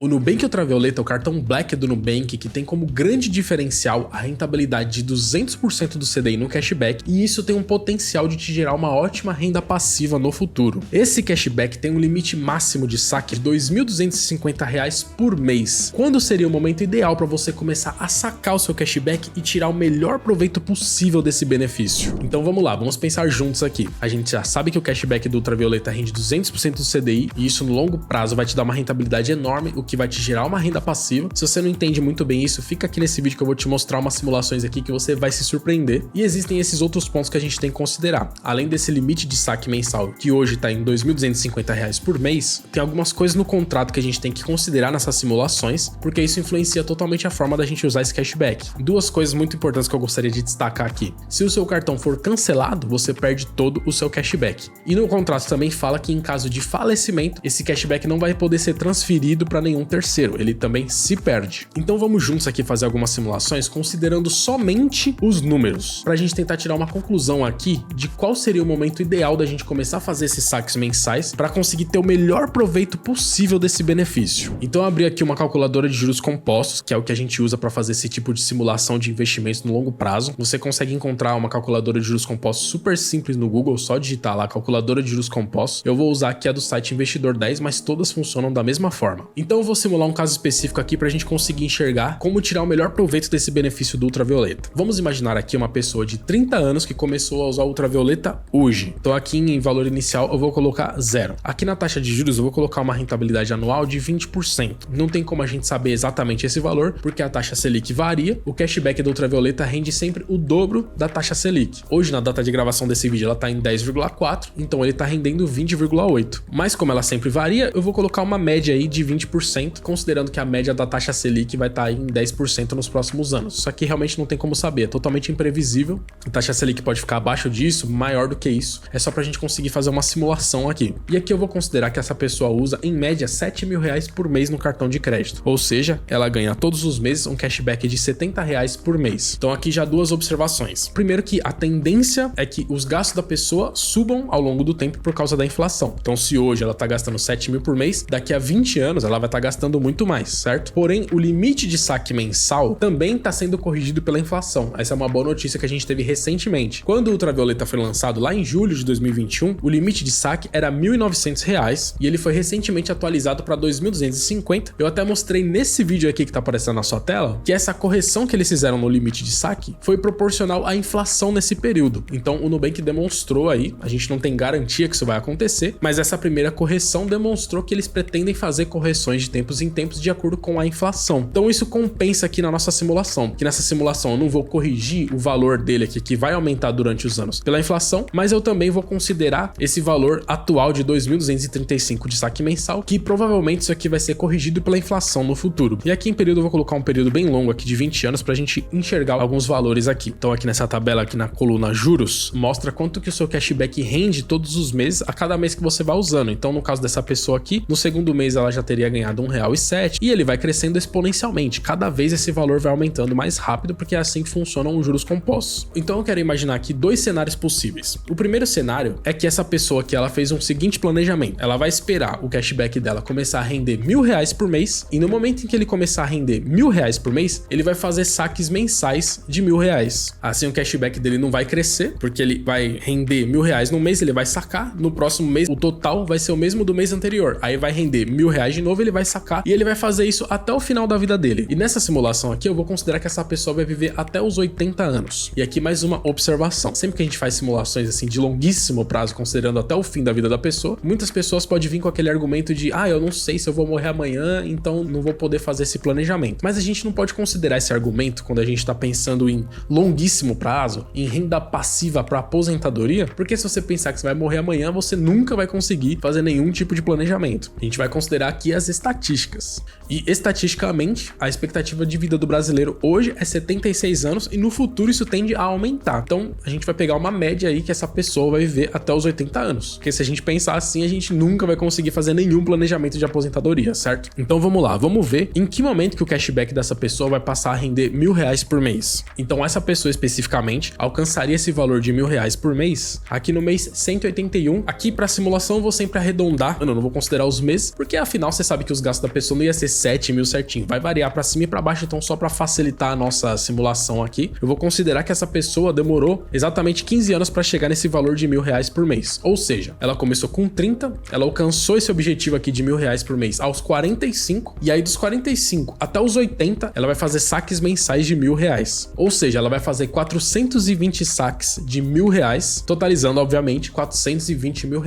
O Nubank Ultravioleta é o cartão Black do Nubank que tem como grande diferencial a rentabilidade de 200% do CDI no cashback, e isso tem um potencial de te gerar uma ótima renda passiva no futuro. Esse cashback tem um limite máximo de saque de R$ 2.250 por mês. Quando seria o momento ideal para você começar a sacar o seu cashback e tirar o melhor proveito possível desse benefício? Então vamos lá, vamos pensar juntos aqui. A gente já sabe que o cashback do Ultravioleta rende 200% do CDI, e isso no longo prazo vai te dar uma rentabilidade enorme, o que vai te gerar uma renda passiva. Se você não entende muito bem isso, fica aqui nesse vídeo que eu vou te mostrar umas simulações aqui que você vai se surpreender. E existem esses outros pontos que a gente tem que considerar. Além desse limite de saque mensal, que hoje está em R$ 2.250 por mês, tem algumas coisas no contrato que a gente tem que considerar nessas simulações, porque isso influencia totalmente a forma da gente usar esse cashback. Duas coisas muito importantes que eu gostaria de destacar aqui. Se o seu cartão for cancelado, você perde todo o seu cashback. E no contrato também fala que em caso de falecimento, esse cashback não vai poder ser transferido para nenhum terceiro, ele também se perde. Então vamos juntos aqui fazer algumas simulações considerando somente os números, para a gente tentar tirar uma conclusão aqui de qual seria o momento ideal da gente começar a fazer esses saques mensais para conseguir ter o melhor proveito possível desse benefício. Então eu abri aqui uma calculadora de juros compostos, que é o que a gente usa para fazer esse tipo de simulação de investimentos no longo prazo. Você consegue encontrar uma calculadora de juros compostos super simples no Google, só digitar lá calculadora de juros compostos. Eu vou usar aqui a do site Investidor 10, mas todas funcionam da mesma forma. Então eu vou simular um caso específico aqui para a gente conseguir enxergar como tirar o melhor proveito desse benefício do Ultravioleta. Vamos imaginar aqui uma pessoa de 30 anos que começou a usar o Ultravioleta hoje. Então aqui em valor inicial eu vou colocar 0. Aqui na taxa de juros eu vou colocar uma rentabilidade anual de 20%. Não tem como a gente saber exatamente esse valor, porque a taxa Selic varia. O cashback do Ultravioleta rende sempre o dobro da taxa Selic. Hoje, na data de gravação desse vídeo, ela está em 10,4, então ele está rendendo 20,8. Mas como ela sempre varia, eu vou colocar uma média aí de 20%, considerando que a média da taxa Selic vai estar em 10% nos próximos anos. Isso aqui realmente não tem como saber, é totalmente imprevisível. A taxa Selic pode ficar abaixo disso, maior do que isso. É só pra gente conseguir fazer uma simulação aqui. E aqui eu vou considerar que essa pessoa usa, em média, R$ 7.000 por mês no cartão de crédito. Ou seja, ela ganha todos os meses um cashback de R$ 70 por mês. Então aqui já duas observações. Primeiro que a tendência é que os gastos da pessoa subam ao longo do tempo por causa da inflação. Então se hoje ela tá gastando 7 mil por mês, daqui a 20 anos ela vai estar gastando muito mais, certo? Porém, o limite de saque mensal também está sendo corrigido pela inflação. Essa é uma boa notícia que a gente teve recentemente. Quando o Ultravioleta foi lançado lá em julho de 2021, o limite de saque era R$ 1.900 e ele foi recentemente atualizado para R$ 2.250. Eu até mostrei nesse vídeo aqui que tá aparecendo na sua tela que essa correção que eles fizeram no limite de saque foi proporcional à inflação nesse período. Então o Nubank demonstrou aí, a gente não tem garantia que isso vai acontecer, mas essa primeira correção demonstrou que eles pretendem fazer correções de tempos em tempos de acordo com a inflação. Então isso compensa aqui na nossa simulação, que nessa simulação eu não vou corrigir o valor dele aqui, que vai aumentar durante os anos pela inflação, mas eu também vou considerar esse valor atual de 2.235 de saque mensal, que provavelmente isso aqui vai ser corrigido pela inflação no futuro. E aqui em período eu vou colocar um período bem longo aqui de 20 anos pra gente enxergar alguns valores aqui. Então aqui nessa tabela, aqui na coluna juros, mostra quanto que o seu cashback rende todos os meses, a cada mês que você vai usando. Então no caso dessa pessoa aqui, no segundo mês ela já teria ganhado R$ 1,07 e ele vai crescendo exponencialmente. Cada vez esse valor vai aumentando mais rápido, porque é assim que funcionam os juros compostos. Então eu quero imaginar aqui dois cenários possíveis. O primeiro cenário é que essa pessoa aqui, ela fez um seguinte planejamento. Ela vai esperar o cashback dela começar a render R$ 1.000 por mês, e no momento em que ele começar a render R$ 1.000 por mês, ele vai fazer saques mensais de R$ 1.000. Assim o cashback dele não vai crescer, porque ele vai render R$ 1.000 no mês, ele vai sacar, no próximo mês o total vai ser o mesmo do mês anterior, aí vai render R$ 1.000 de novo, ele vai sacar, e ele vai fazer isso até o final da vida dele. E nessa simulação aqui eu vou considerar que essa pessoa vai viver até os 80 anos. E aqui mais uma observação: sempre que a gente faz simulações assim de longuíssimo prazo, considerando até o fim da vida da pessoa, muitas pessoas podem vir com aquele argumento de eu não sei se eu vou morrer amanhã, então não vou poder fazer esse planejamento. Mas a gente não pode considerar esse argumento quando a gente está pensando em longuíssimo prazo, em renda passiva para aposentadoria, porque se você pensar que você vai morrer amanhã, você nunca vai conseguir fazer nenhum tipo de planejamento. A gente vai considerar aqui as estatísticas. E estatisticamente, a expectativa de vida do brasileiro hoje é 76 anos e no futuro isso tende a aumentar. Então a gente vai pegar uma média aí que essa pessoa vai viver até os 80 anos. Porque se a gente pensar assim, a gente nunca vai conseguir fazer nenhum planejamento de aposentadoria, certo? Então vamos lá, vamos ver em que momento que o cashback dessa pessoa vai passar a render R$ 1.000 por mês. Então essa pessoa especificamente alcançaria esse valor de R$ 1.000 por mês aqui no mês 181. Aqui para simulação eu vou sempre arredondar, eu não vou considerar os meses, porque afinal você sabe que os gastos prazo da pessoa não ia ser 7 mil certinho, vai variar para cima e para baixo. Então, só para facilitar a nossa simulação aqui, eu vou considerar que essa pessoa demorou exatamente 15 anos para chegar nesse valor de R$1.000 por mês. Ou seja, ela começou com 30, ela alcançou esse objetivo aqui de R$1.000 por mês aos 45, e aí dos 45 até os 80, ela vai fazer saques mensais de R$1.000. Ou seja, ela vai fazer 420 saques de R$1.000, totalizando, obviamente, R$420 mil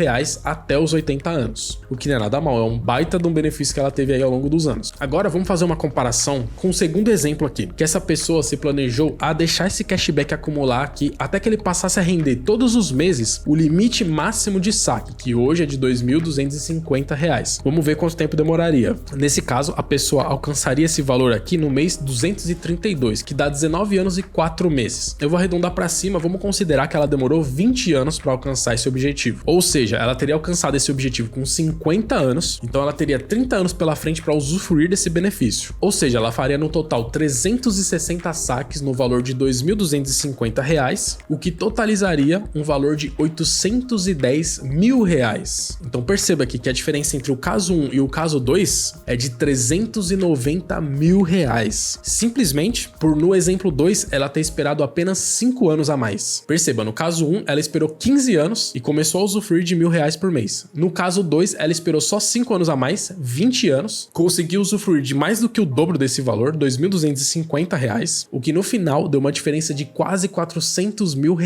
até os 80 anos. O que não é nada mal, é um baita de um benefício que ela teve aí ao longo dos anos. Agora, vamos fazer uma comparação com o segundo exemplo aqui, que essa pessoa se planejou a deixar esse cashback acumular aqui até que ele passasse a render todos os meses o limite máximo de saque, que hoje é de R$2.250. Vamos ver quanto tempo demoraria. Nesse caso, a pessoa alcançaria esse valor aqui no mês 232, que dá 19 anos e 4 meses. Eu vou arredondar para cima, vamos considerar que ela demorou 20 anos para alcançar esse objetivo. Ou seja, ela teria alcançado esse objetivo com 50 anos, então ela teria 30 anos pela frente para usufruir desse benefício. Ou seja, ela faria no total 360 saques no valor de R$2.250, o que totalizaria um valor de R$810 mil. Então perceba aqui que a diferença entre o caso 1 e o caso 2 é de R$390 mil. Simplesmente por no exemplo 2 ela ter esperado apenas 5 anos a mais. Perceba, no caso 1 ela esperou 15 anos e começou a usufruir de R$1.000 por mês. No caso 2 ela esperou só 5 anos a mais, 20 anos, conseguiu usufruir de mais do que o dobro desse valor, R$2.250, o que no final deu uma diferença de quase R$400 mil.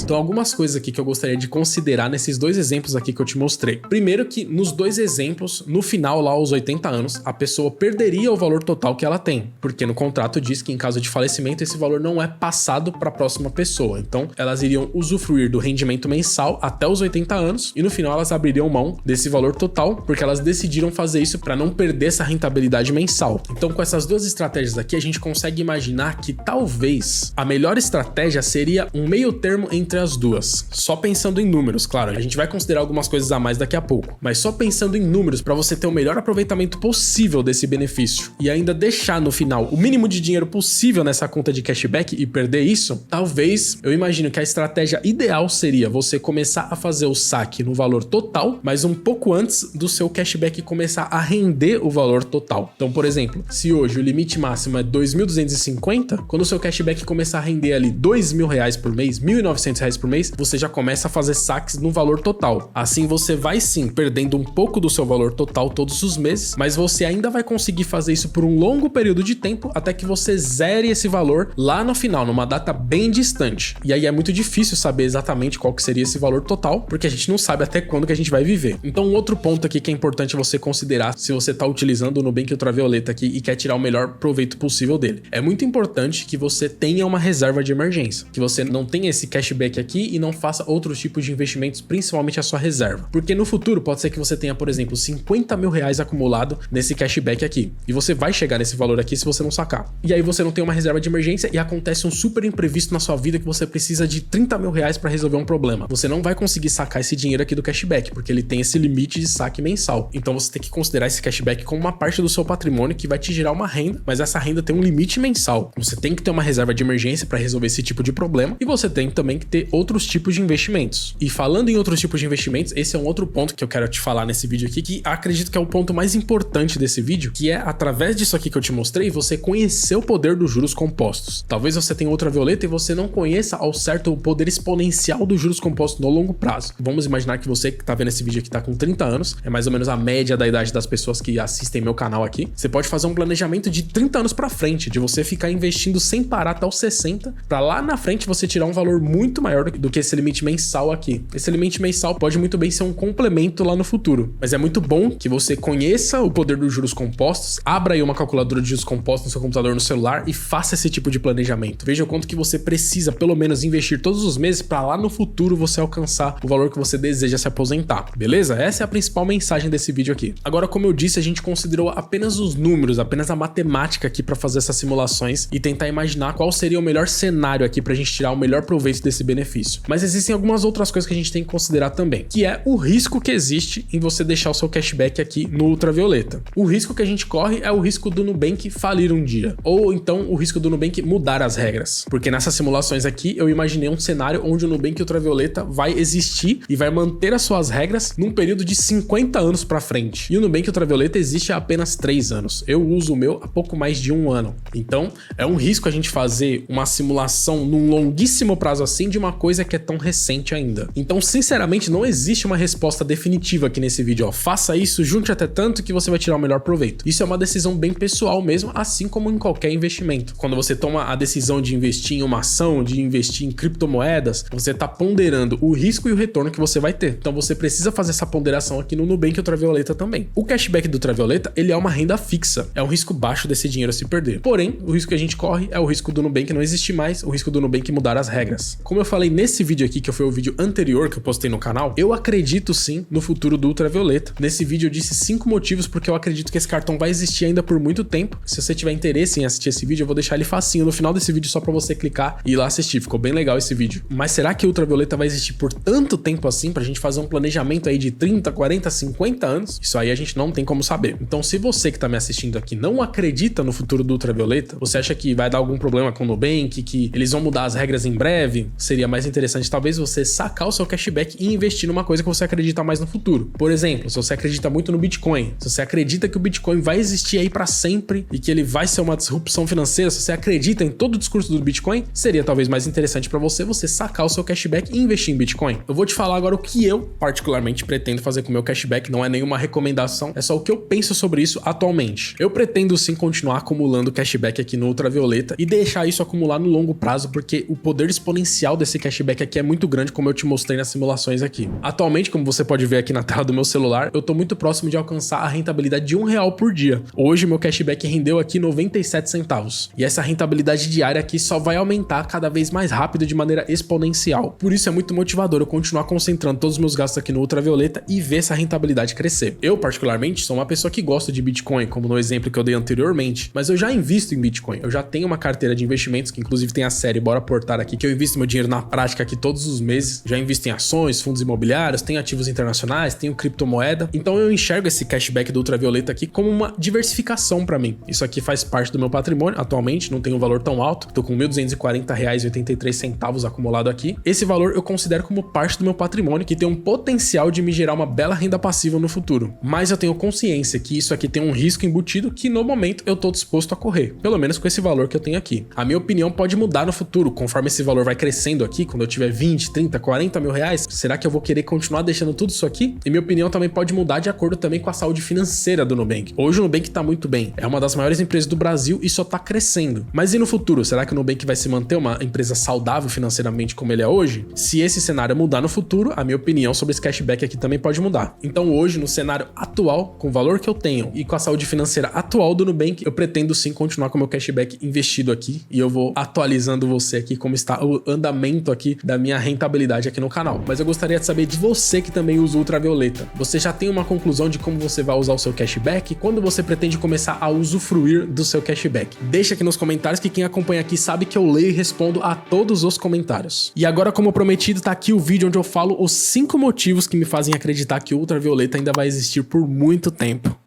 Então algumas coisas aqui que eu gostaria de considerar nesses dois exemplos aqui que eu te mostrei. Primeiro que nos dois exemplos, no final lá aos 80 anos, a pessoa perderia o valor total que ela tem, porque no contrato diz que em caso de falecimento esse valor não é passado para a próxima pessoa. Então elas iriam usufruir do rendimento mensal até os 80 anos e no final elas abririam mão desse valor total, porque elas decidiram fazer isso para não perder essa rentabilidade mensal. Então com essas duas estratégias aqui a gente consegue imaginar que talvez a melhor estratégia seria um meio termo entre as duas. Só pensando em números, claro, a gente vai considerar algumas coisas a mais daqui a pouco, mas só pensando em números para você ter o melhor aproveitamento possível desse benefício e ainda deixar no final o mínimo de dinheiro possível nessa conta de cashback e perder isso, talvez eu imagino que a estratégia ideal seria você começar a fazer o saque no valor total, mas um pouco antes do seu cashback começar a render o valor total. Então, por exemplo, se hoje o limite máximo é R$2.250, quando o seu cashback começar a render ali R$2.000 por mês, R$1.900 por mês, você já começa a fazer saques no valor total. Assim você vai sim perdendo um pouco do seu valor total todos os meses, mas você ainda vai conseguir fazer isso por um longo período de tempo até que você zere esse valor lá no final, numa data bem distante. E aí é muito difícil saber exatamente qual que seria esse valor total, porque a gente não sabe até quando que a gente vai viver. Então um outro ponto aqui que é importante você considerar se você está utilizando o Nubank Ultravioleta aqui e quer tirar o melhor proveito possível dele. É muito importante que você tenha uma reserva de emergência, que você não tenha esse cashback aqui e não faça outros tipos de investimentos, principalmente a sua reserva. Porque no futuro pode ser que você tenha, por exemplo, R$50 mil acumulado nesse cashback aqui. E você vai chegar nesse valor aqui se você não sacar. E aí você não tem uma reserva de emergência e acontece um super imprevisto na sua vida que você precisa de R$30 mil para resolver um problema. Você não vai conseguir sacar esse dinheiro aqui do cashback, porque ele tem esse limite de saque mensal. Então você tem que considerar esse cashback como uma parte do seu patrimônio que vai te gerar uma renda, mas essa renda tem um limite mensal. Você tem que ter uma reserva de emergência para resolver esse tipo de problema e você tem também que ter outros tipos de investimentos. E falando em outros tipos de investimentos, esse é um outro ponto que eu quero te falar nesse vídeo aqui, que acredito que é o ponto mais importante desse vídeo, que é através disso aqui que eu te mostrei, você conhecer o poder dos juros compostos. Talvez você tenha Ultravioleta e você não conheça ao certo o poder exponencial dos juros compostos no longo prazo. Vamos imaginar que você que tá vendo esse vídeo aqui tá com 30 anos, é mais ou menos a média da idade das pessoas que assistem meu canal aqui. Você pode fazer um planejamento de 30 anos pra frente, de você ficar investindo sem parar até os 60, pra lá na frente você tirar um valor muito maior do que esse limite mensal aqui. Esse limite mensal pode muito bem ser um complemento lá no futuro, mas é muito bom que você conheça o poder dos juros compostos, abra aí uma calculadora de juros compostos no seu computador, no celular e faça esse tipo de planejamento. Veja o quanto que você precisa, pelo menos, investir todos os meses para lá no futuro você alcançar o valor que você deseja se aposentar, beleza? Essa é a principal mensagem desse vídeo aqui. Agora, como eu disse, a gente considerou apenas os números, apenas a matemática aqui para fazer essas simulações e tentar imaginar qual seria o melhor cenário aqui pra gente tirar o melhor proveito desse benefício. Mas existem algumas outras coisas que a gente tem que considerar também, que é o risco que existe em você deixar o seu cashback aqui no Ultravioleta. O risco que a gente corre é o risco do Nubank falir um dia, ou então o risco do Nubank mudar as regras, porque nessas simulações aqui eu imaginei um cenário onde o Nubank Ultravioleta vai existir e vai manter as suas regras num período de 50 anos pra frente. E o Nubank Ultravioleta ultravioleta existe há apenas 3 anos. Eu uso o meu há pouco mais de 1 ano. Então, é um risco a gente fazer uma simulação num longuíssimo prazo assim de uma coisa que é tão recente ainda. Então, sinceramente, não existe uma resposta definitiva aqui nesse vídeo, ó. Faça isso, junte até tanto que você vai tirar o melhor proveito. Isso é uma decisão bem pessoal mesmo, assim como em qualquer investimento. Quando você toma a decisão de investir em uma ação, de investir em criptomoedas, você tá ponderando o risco e o retorno que você vai ter. Então, você precisa fazer essa ponderação aqui no Nubank Ultravioleta também. O cashback do Ultravioleta, ele é uma renda fixa. É um risco baixo desse dinheiro se perder. Porém, o risco que a gente corre é o risco do Nubank não existir mais, o risco do Nubank mudar as regras. Como eu falei nesse vídeo aqui, que foi o vídeo anterior que eu postei no canal, eu acredito sim no futuro do Ultravioleta. Nesse vídeo eu disse 5 motivos porque eu acredito que esse cartão vai existir ainda por muito tempo. Se você tiver interesse em assistir esse vídeo, eu vou deixar ele facinho no final desse vídeo só pra você clicar e ir lá assistir. Ficou bem legal esse vídeo. Mas será que o Ultravioleta vai existir por tanto tempo assim pra gente fazer um planejamento aí de 30, 40, 50 anos? Isso aí a gente não tem como saber. Então, se você que tá me assistindo aqui não acredita no futuro do Ultravioleta, você acha que vai dar algum problema com o Nubank, que eles vão mudar as regras em breve, seria mais interessante talvez você sacar o seu cashback e investir numa coisa que você acredita mais no futuro. Por exemplo, se você acredita muito no Bitcoin, se você acredita que o Bitcoin vai existir aí pra sempre e que ele vai ser uma disrupção financeira, se você acredita em todo o discurso do Bitcoin, seria talvez mais interessante pra você sacar o seu cashback e investir em Bitcoin. Eu vou te falar agora o que eu particularmente pretendo fazer com o meu cashback, não é nenhuma recomendação, é só o que eu penso sobre isso atualmente. Eu pretendo sim continuar acumulando cashback aqui no Ultravioleta e deixar isso acumular no longo prazo, porque o poder exponencial desse cashback aqui é muito grande, como eu te mostrei nas simulações aqui. Atualmente, como você pode ver aqui na tela do meu celular, eu tô muito próximo de alcançar a rentabilidade de R$1 por dia. Hoje, meu cashback rendeu aqui 97 centavos. E essa rentabilidade diária aqui só vai aumentar cada vez mais rápido de maneira exponencial. Por isso é muito motivador eu continuar concentrando todos os meus gastos aqui no Ultravioleta e ver essa rentabilidade crescer. Eu, particularmente, sou uma pessoa que gosta de Bitcoin, como no exemplo que eu dei anteriormente, mas eu já invisto em Bitcoin. Eu já tenho uma carteira de investimentos, que inclusive tem a série Bora Portar aqui, que eu invisto meu dinheiro na prática aqui todos os meses. Já invisto em ações, fundos imobiliários, tenho ativos internacionais, tenho criptomoeda. Então eu enxergo esse cashback do Ultravioleta aqui como uma diversificação para mim. Isso aqui faz parte do meu patrimônio atualmente, não tem um valor tão alto. Tô com R$ 1.240,83 acumulado aqui. Esse valor eu considero como parte do meu patrimônio, que tem um potencial de me gerar uma bela renda passiva no futuro. Mas eu tenho consciência que isso aqui tem um risco embutido que no momento eu tô disposto a correr, pelo menos com esse valor que eu tenho aqui. A minha opinião pode mudar no futuro, conforme esse valor vai crescendo aqui, quando eu tiver 20, 30, 40 mil reais, será que eu vou querer continuar deixando tudo isso aqui? E minha opinião também pode mudar de acordo também com a saúde financeira do Nubank. Hoje o Nubank tá muito bem, é uma das maiores empresas do Brasil e só tá crescendo. Mas e no futuro? Será que o Nubank vai se manter uma empresa saudável financeiramente como ele é hoje? Se esse cenário mudar no futuro, a minha opinião sobre esse cashback aqui também pode mudar. Então hoje, no cenário atual, com o valor que eu tenho e com a saúde financeira atual do Nubank, eu pretendo sim continuar com o meu cashback investido aqui e eu vou atualizando você aqui como está o andamento aqui da minha rentabilidade aqui no canal. Mas eu gostaria de saber de você que também usa o Ultravioleta. Você já tem uma conclusão de como você vai usar o seu cashback? Quando você pretende começar a usufruir do seu cashback? Deixa aqui nos comentários que quem acompanha aqui sabe que eu leio e respondo a todos os comentários. E agora, como prometido, tá aqui o vídeo onde eu falo os 5 motivos que me fazem acreditar que o Ultravioleta ainda vai existir por muito tempo.